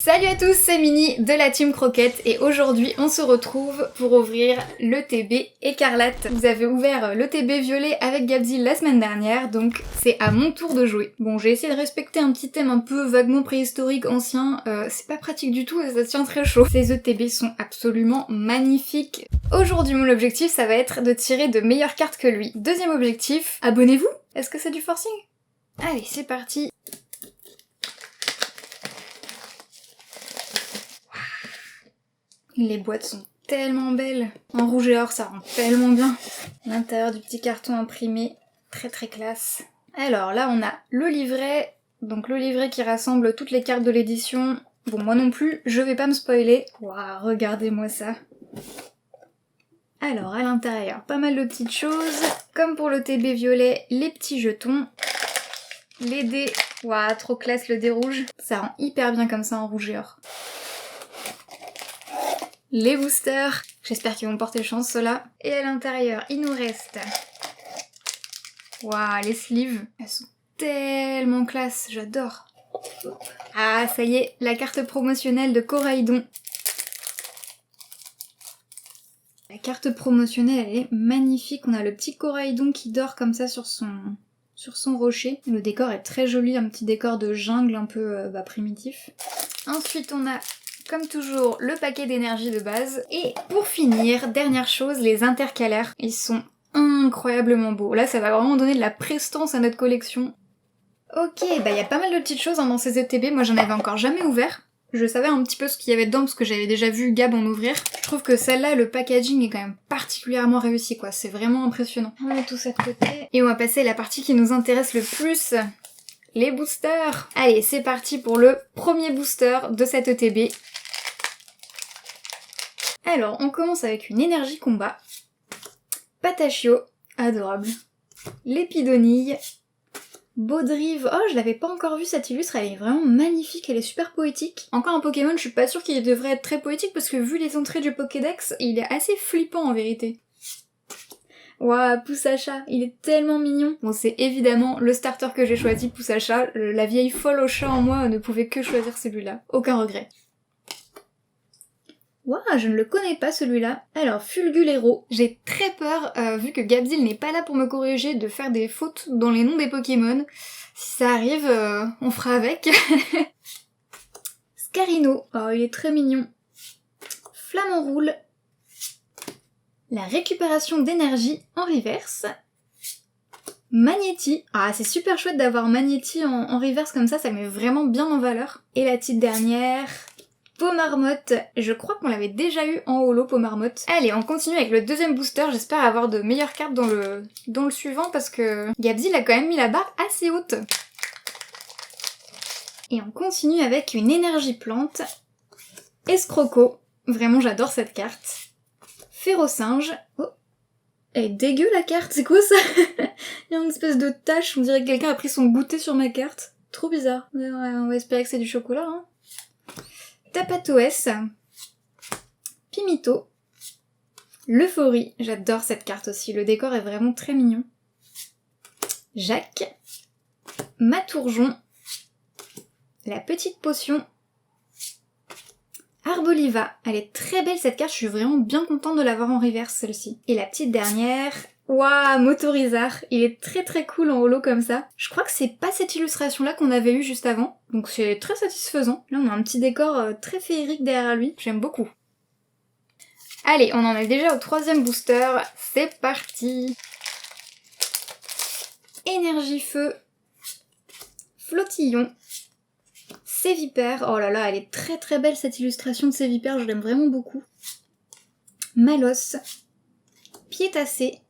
Salut à tous, c'est Mini de la Team Croquette et aujourd'hui on se retrouve pour ouvrir l'ETB écarlate. Vous avez ouvert l'ETB violet avec Gabzil la semaine dernière, donc c'est à mon tour de jouer. Bon, j'ai essayé de respecter un petit thème un peu vaguement préhistorique, ancien, c'est pas pratique du tout et ça tient très chaud. Ces ETB sont absolument magnifiques. Aujourd'hui mon objectif ça va être de tirer de meilleures cartes que lui. Deuxième objectif, abonnez-vous. Est-ce que c'est du forcing? Allez, c'est parti. Les boîtes sont tellement belles. En rouge et or, ça rend tellement bien. L'intérieur du petit carton imprimé, très très classe. Alors là, on a le livret. Donc le livret qui rassemble toutes les cartes de l'édition. Bon, moi non plus, je vais pas me spoiler. Waouh, regardez-moi ça. Alors, à l'intérieur, pas mal de petites choses. Comme pour le TB violet, les petits jetons. Les dés. Waouh, trop classe le dé rouge. Ça rend hyper bien comme ça en rouge et or. Les boosters, j'espère qu'ils vont porter chance ceux-là. Et à l'intérieur, il nous reste... Waouh, les sleeves, elles sont tellement classe, j'adore. Ah, ça y est, la carte promotionnelle de Coraidon. La carte promotionnelle, elle est magnifique. On a le petit Coraidon qui dort comme ça sur son rocher. Le décor est très joli, un petit décor de jungle un peu primitif. Ensuite, on a... comme toujours, le paquet d'énergie de base. Et pour finir, dernière chose, les intercalaires. Ils sont incroyablement beaux. Là, ça va vraiment donner de la prestance à notre collection. Ok, bah il y a pas mal de petites choses dans ces ETB. Moi, j'en avais encore jamais ouvert. Je savais un petit peu ce qu'il y avait dedans parce que j'avais déjà vu Gab en ouvrir. Je trouve que celle-là, le packaging est quand même particulièrement réussi, quoi. C'est vraiment impressionnant. On met tout ça de côté. Et on va passer à la partie qui nous intéresse le plus. Les boosters. Allez, c'est parti pour le premier booster de cette ETB. Alors, on commence avec une énergie combat. Patachio, adorable. Lépidonille. Baudrive, oh je l'avais pas encore vu cette illustre, elle est vraiment magnifique, elle est super poétique. Encore un Pokémon, je suis pas sûre qu'il devrait être très poétique parce que vu les entrées du Pokédex, il est assez flippant en vérité. Waouh, Poussacha, il est tellement mignon. Bon, c'est évidemment le starter que j'ai choisi, Poussacha. La vieille folle au chat en moi ne pouvait que choisir celui-là. Aucun regret. Waouh, je ne le connais pas celui-là. Alors, Fulgulero. J'ai très peur, vu que Gabzil n'est pas là pour me corriger, de faire des fautes dans les noms des Pokémon. Si ça arrive, on fera avec. Scarino. Oh, il est très mignon. Flamanroule. La récupération d'énergie en reverse. Magnéti. Ah, c'est super chouette d'avoir Magnéti en reverse comme ça met vraiment bien en valeur. Et la petite dernière... Pomarmotte, je crois qu'on l'avait déjà eu en holo, Pomarmotte. Allez, on continue avec le deuxième booster, j'espère avoir de meilleures cartes dans le suivant parce que Gabzil a quand même mis la barre assez haute. Et on continue avec une énergie plante. Escroco, vraiment j'adore cette carte. Férocinge. Oh, elle est dégueu la carte, c'est quoi ça? Il y a une espèce de tache, on dirait que quelqu'un a pris son goûter sur ma carte. Trop bizarre. Ouais, on va espérer que c'est du chocolat, hein. Tapatoès, Pimito, l'Euphorie, j'adore cette carte aussi, le décor est vraiment très mignon. Jacques, Matourjon, la petite potion, Arboliva, elle est très belle cette carte, je suis vraiment bien contente de l'avoir en reverse celle-ci. Et la petite dernière, waouh, Motorizar, il est très très cool en holo comme ça. Je crois que c'est pas cette illustration-là qu'on avait eue juste avant, donc c'est très satisfaisant. Là on a un petit décor très féerique derrière lui, j'aime beaucoup. Allez, on en est déjà au troisième booster, c'est parti. Énergie feu, Flottillon, Sévipère, oh là là, elle est très très belle cette illustration de Sévipère, je l'aime vraiment beaucoup. Malos, Piétassé,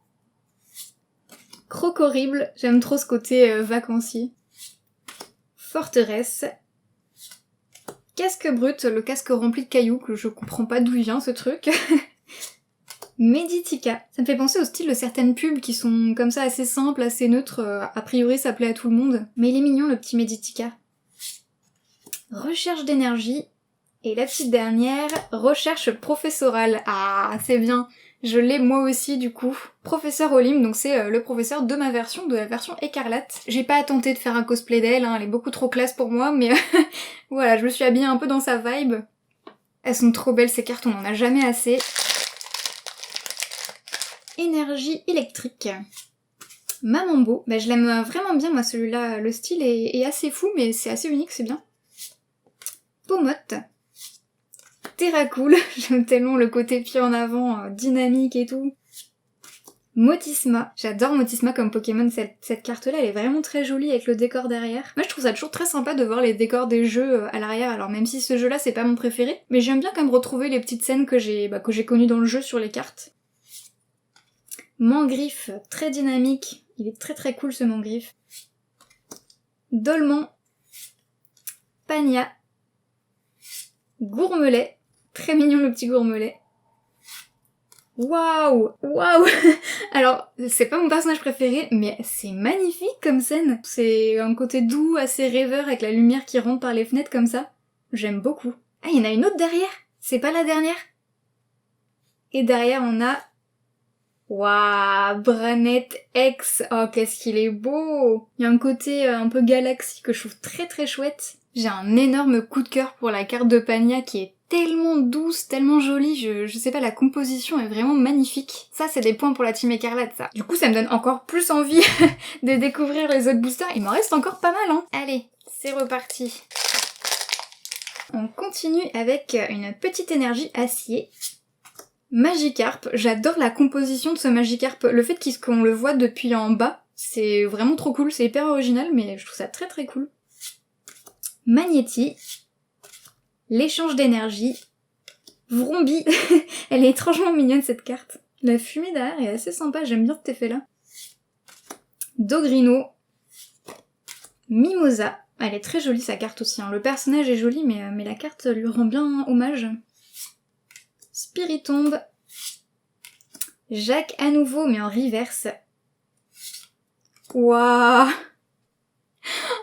Crocorrible, j'aime trop ce côté vacancier. Forteresse. Casque brut, le casque rempli de cailloux, que je comprends pas d'où il vient ce truc. Meditica. Ça me fait penser au style de certaines pubs qui sont comme ça assez simples, assez neutres, a priori ça plaît à tout le monde. Mais il est mignon le petit Meditica. Recherche d'énergie. Et la petite dernière, recherche professorale. Ah, c'est bien. Je l'ai moi aussi du coup. Professeur Olim, donc c'est le professeur de ma version, de la version écarlate. J'ai pas tenté de faire un cosplay d'elle, hein, elle est beaucoup trop classe pour moi, mais voilà, je me suis habillée un peu dans sa vibe. Elles sont trop belles ces cartes, on en a jamais assez. Énergie électrique. Mamambo, bah je l'aime vraiment bien moi celui-là, le style est assez fou mais c'est assez unique, c'est bien. Pomote. Terracool, j'aime tellement le côté pied en avant, dynamique et tout. Motisma, j'adore Motisma comme Pokémon, cette carte-là elle est vraiment très jolie avec le décor derrière. Moi je trouve ça toujours très sympa de voir les décors des jeux à l'arrière, alors même si ce jeu-là c'est pas mon préféré, mais j'aime bien quand même retrouver les petites scènes que j'ai connues dans le jeu sur les cartes. Mangriffe, très dynamique, il est très très cool ce Mangriffe. Dolman. Pania. Gourmelet, très mignon le petit Gourmelet. Waouh, waouh. Alors, c'est pas mon personnage préféré, mais c'est magnifique comme scène. C'est un côté doux, assez rêveur, avec la lumière qui rentre par les fenêtres comme ça. J'aime beaucoup. Ah, il y en a une autre derrière. C'est pas la dernière. Et derrière, on a... Waouh, Branette X. Oh, qu'est-ce qu'il est beau. Il y a un côté un peu galaxie que je trouve très très chouette. J'ai un énorme coup de cœur pour la carte de Pania qui est tellement douce, tellement jolie, je sais pas, la composition est vraiment magnifique. Ça, c'est des points pour la team écarlate, ça. Du coup, ça me donne encore plus envie de découvrir les autres boosters. Il m'en reste encore pas mal, hein. Allez, c'est reparti. On continue avec une petite énergie acier. Magikarp, j'adore la composition de ce Magikarp. Le fait qu'on le voit depuis en bas, c'est vraiment trop cool, c'est hyper original, mais je trouve ça très très cool. Magnéti. L'échange d'énergie. Vrombi. Elle est étrangement mignonne cette carte. La fumée derrière est assez sympa, j'aime bien cet effet-là. Dogrino. Mimosa. Elle est très jolie sa carte aussi, hein. Le personnage est joli mais la carte lui rend bien hommage. Spiritombe. Jacques à nouveau mais en reverse. Waouh.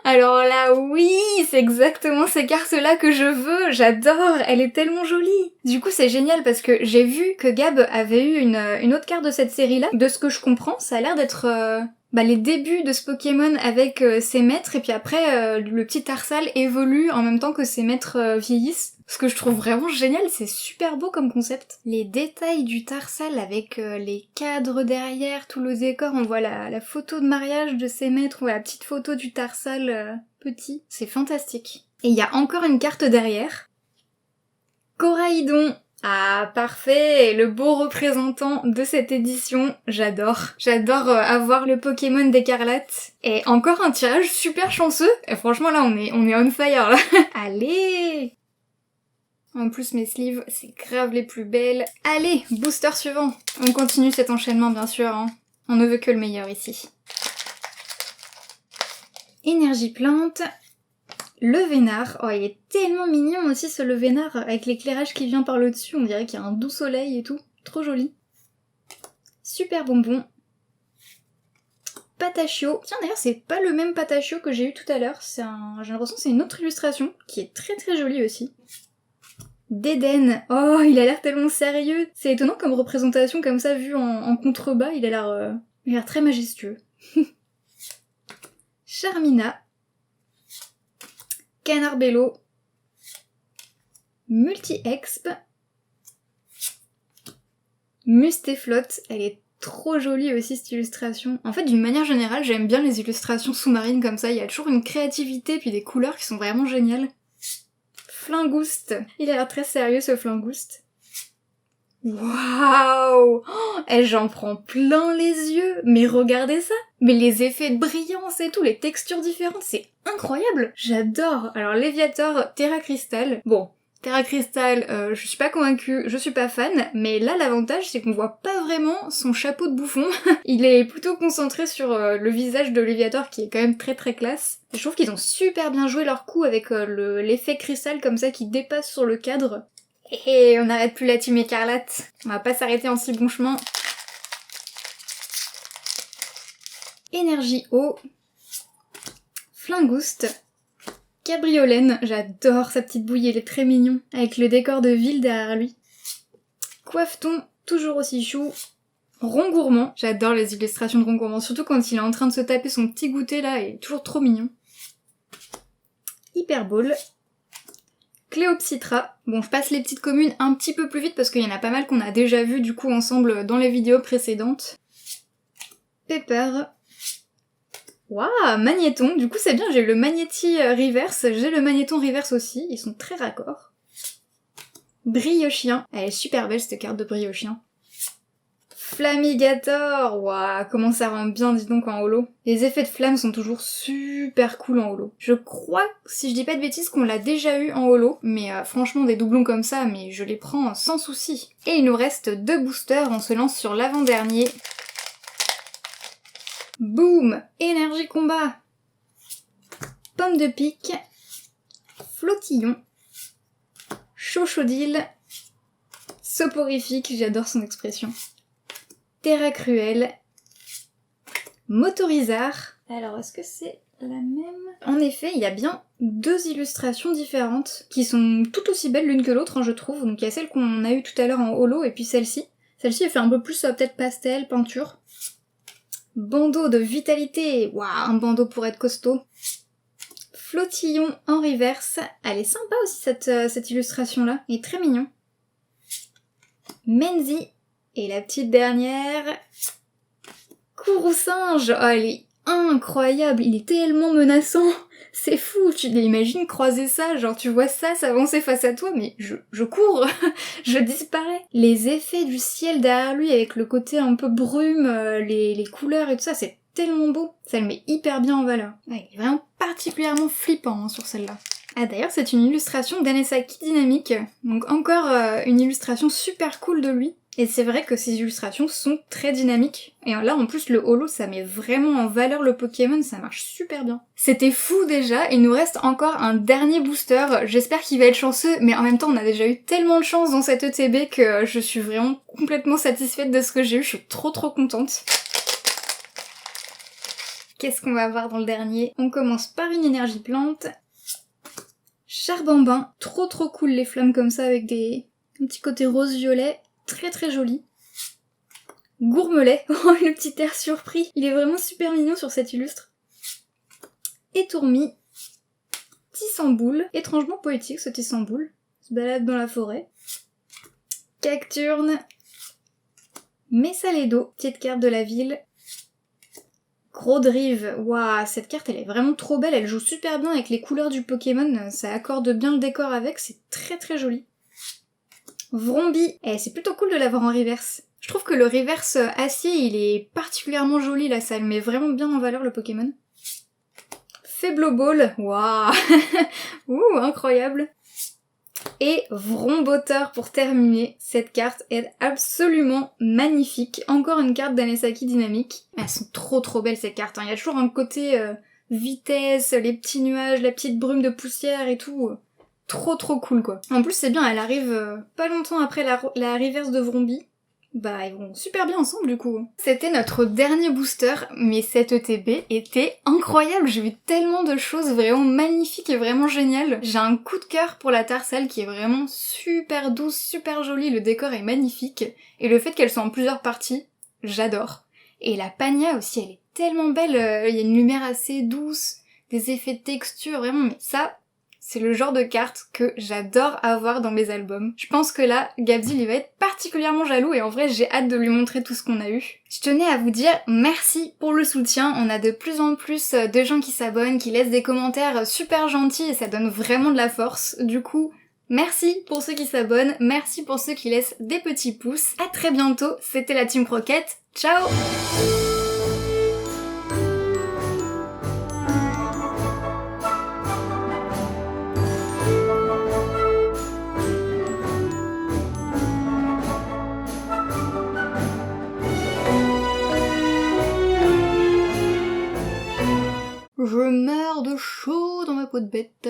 Alors là, oui, c'est exactement ces cartes-là que je veux, j'adore, elle est tellement jolie. Du coup, c'est génial parce que j'ai vu que Gab avait eu une autre carte de cette série-là. De ce que je comprends, ça a l'air d'être les débuts de ce Pokémon avec ses maîtres, et puis après, le petit Tarsal évolue en même temps que ses maîtres vieillissent. Ce que je trouve vraiment génial, c'est super beau comme concept. Les détails du Tarsal avec les cadres derrière, tout le décor, on voit la photo de mariage de ses maîtres, on voit la petite photo du Tarsal petit. C'est fantastique. Et il y a encore une carte derrière. Coraïdon. Ah, parfait, le beau représentant de cette édition, j'adore. J'adore avoir le Pokémon d'Écarlate. Et encore un tirage super chanceux. Et franchement là, on est on fire là. Allez. En plus mes sleeves, c'est grave les plus belles. Allez, booster suivant. On continue cet enchaînement bien sûr, hein. On ne veut que le meilleur ici. Énergie plante. Le Vénard. Oh, il est tellement mignon aussi ce Le Vénard, avec l'éclairage qui vient par le dessus, on dirait qu'il y a un doux soleil et tout. Trop joli. Super bonbon. Patachio. Tiens d'ailleurs c'est pas le même Patachio que j'ai eu tout à l'heure, j'ai l'impression que c'est une autre illustration, qui est très très jolie aussi. D'Eden. Oh, il a l'air tellement sérieux. C'est étonnant comme représentation comme ça, vu en contrebas, il a l'air très majestueux. Charmina. Canarbello. Multi-Exp. Mustéflotte, elle est trop jolie aussi cette illustration. En fait, d'une manière générale, j'aime bien les illustrations sous-marines comme ça, il y a toujours une créativité puis des couleurs qui sont vraiment géniales. Flingouste. Il a l'air très sérieux ce Flingouste. Waouh, oh, j'en prends plein les yeux. Mais regardez ça. Mais les effets de brillance et tout, les textures différentes, c'est incroyable. J'adore. Alors Léviator, Terra Crystal. Bon, Terra Crystal, je suis pas convaincue, je suis pas fan, mais là l'avantage c'est qu'on voit pas vraiment son chapeau de bouffon. Il est plutôt concentré sur le visage de Léviator qui est quand même très très classe. Je trouve qu'ils ont super bien joué leur coup avec l'effet cristal comme ça qui dépasse sur le cadre. Et on n'arrête plus la team écarlate. On va pas s'arrêter en si bon chemin. Énergie eau. Flingouste. Cabriolène, j'adore sa petite bouille, elle est très mignon, avec le décor de ville derrière lui. Coiffeton, toujours aussi chou. Ron Gourmand, j'adore les illustrations de Ron Gourmand, surtout quand il est en train de se taper son petit goûter là, il est toujours trop mignon. Hyperball. Cléopsitra. Bon, je passe les petites communes un petit peu plus vite parce qu'il y en a pas mal qu'on a déjà vu du coup ensemble dans les vidéos précédentes. Pepper. Waouh, Magnéton. Du coup c'est bien, j'ai le Magnéti reverse, j'ai le Magnéton reverse aussi, ils sont très raccords. Briochien. Elle est super belle cette carte de Briochien. Flamigator. Waouh, comment ça rend bien dis donc en holo. Les effets de flamme sont toujours super cool en holo. Je crois, si je dis pas de bêtises, qu'on l'a déjà eu en holo, mais franchement des doublons comme ça, mais je les prends sans souci. Et il nous reste 2 boosters, on se lance sur l'avant-dernier. Boum! Énergie combat! Pomme de pique, Flottillon, Chochodile, Soporifique, j'adore son expression, Terra Cruelle, Motorizard. Alors, est-ce que c'est la même? En effet, il y a bien 2 illustrations différentes qui sont tout aussi belles l'une que l'autre, hein, je trouve. Donc il y a celle qu'on a eue tout à l'heure en holo et puis celle-ci. Celle-ci, elle fait un peu plus peut-être pastel, peinture. Bandeau de vitalité. Waouh, un bandeau pour être costaud. Flottillon en reverse. Elle est sympa aussi cette illustration-là. Il est très mignon. Menzi. Et la petite dernière, Courroucinge. Oh, elle est incroyable, il est tellement menaçant. C'est fou, tu l'imagines croiser ça, genre tu vois ça s'avancer face à toi, mais je cours, je disparais. Les effets du ciel derrière lui avec le côté un peu brume, les couleurs et tout ça, c'est tellement beau. Ça le met hyper bien en valeur. Ouais, il est vraiment particulièrement flippant hein, sur celle-là. Ah d'ailleurs c'est une illustration d'Anesaki Dynamique, donc encore une illustration super cool de lui. Et c'est vrai que ces illustrations sont très dynamiques. Et là en plus le holo ça met vraiment en valeur le Pokémon, ça marche super bien. C'était fou déjà, il nous reste encore un dernier booster, j'espère qu'il va être chanceux, mais en même temps on a déjà eu tellement de chance dans cette ETB que je suis vraiment complètement satisfaite de ce que j'ai eu, je suis trop contente. Qu'est-ce qu'on va voir dans le dernier? On commence par une énergie plante. Charbambin, trop cool les flammes comme ça avec un petit côté rose-violet, très joli. Gourmelet, oh le petit air surpris, il est vraiment super mignon sur cette illustre. Étourmi, Tissamboule, étrangement poétique ce Tissamboule, se balade dans la forêt. Cacturne, Messaledo, petite carte de la ville. Gros Drive, waouh, cette carte elle est vraiment trop belle, elle joue super bien avec les couleurs du Pokémon, ça accorde bien le décor avec, c'est très joli. Vrombi, c'est plutôt cool de l'avoir en reverse. Je trouve que le reverse acier il est particulièrement joli là, ça le met vraiment bien en valeur le Pokémon. Faibloball, waouh, ouh, incroyable. Et Vromboteur pour terminer, cette carte est absolument magnifique. Encore une carte d'Anesaki Dynamique. Elles sont trop belles ces cartes, hein. Il y a toujours un côté vitesse, les petits nuages, la petite brume de poussière et tout. Trop cool quoi. En plus c'est bien, elle arrive pas longtemps après la reverse de Vrombi. Bah ils vont super bien ensemble du coup. C'était notre dernier booster, mais cette ETB était incroyable, j'ai vu tellement de choses vraiment magnifiques et vraiment géniales. J'ai un coup de cœur pour la Tarsal qui est vraiment super douce, super jolie, le décor est magnifique, et le fait qu'elle soit en plusieurs parties, j'adore. Et la Pania aussi, elle est tellement belle, il y a une lumière assez douce, des effets de texture, vraiment, mais ça... c'est le genre de carte que j'adore avoir dans mes albums. Je pense que là, Gabzil il va être particulièrement jaloux et en vrai j'ai hâte de lui montrer tout ce qu'on a eu. Je tenais à vous dire merci pour le soutien, on a de plus en plus de gens qui s'abonnent, qui laissent des commentaires super gentils et ça donne vraiment de la force. Du coup, merci pour ceux qui s'abonnent, merci pour ceux qui laissent des petits pouces. À très bientôt, c'était la Team Croquette, ciao! Je meurs de chaud dans ma peau de bête.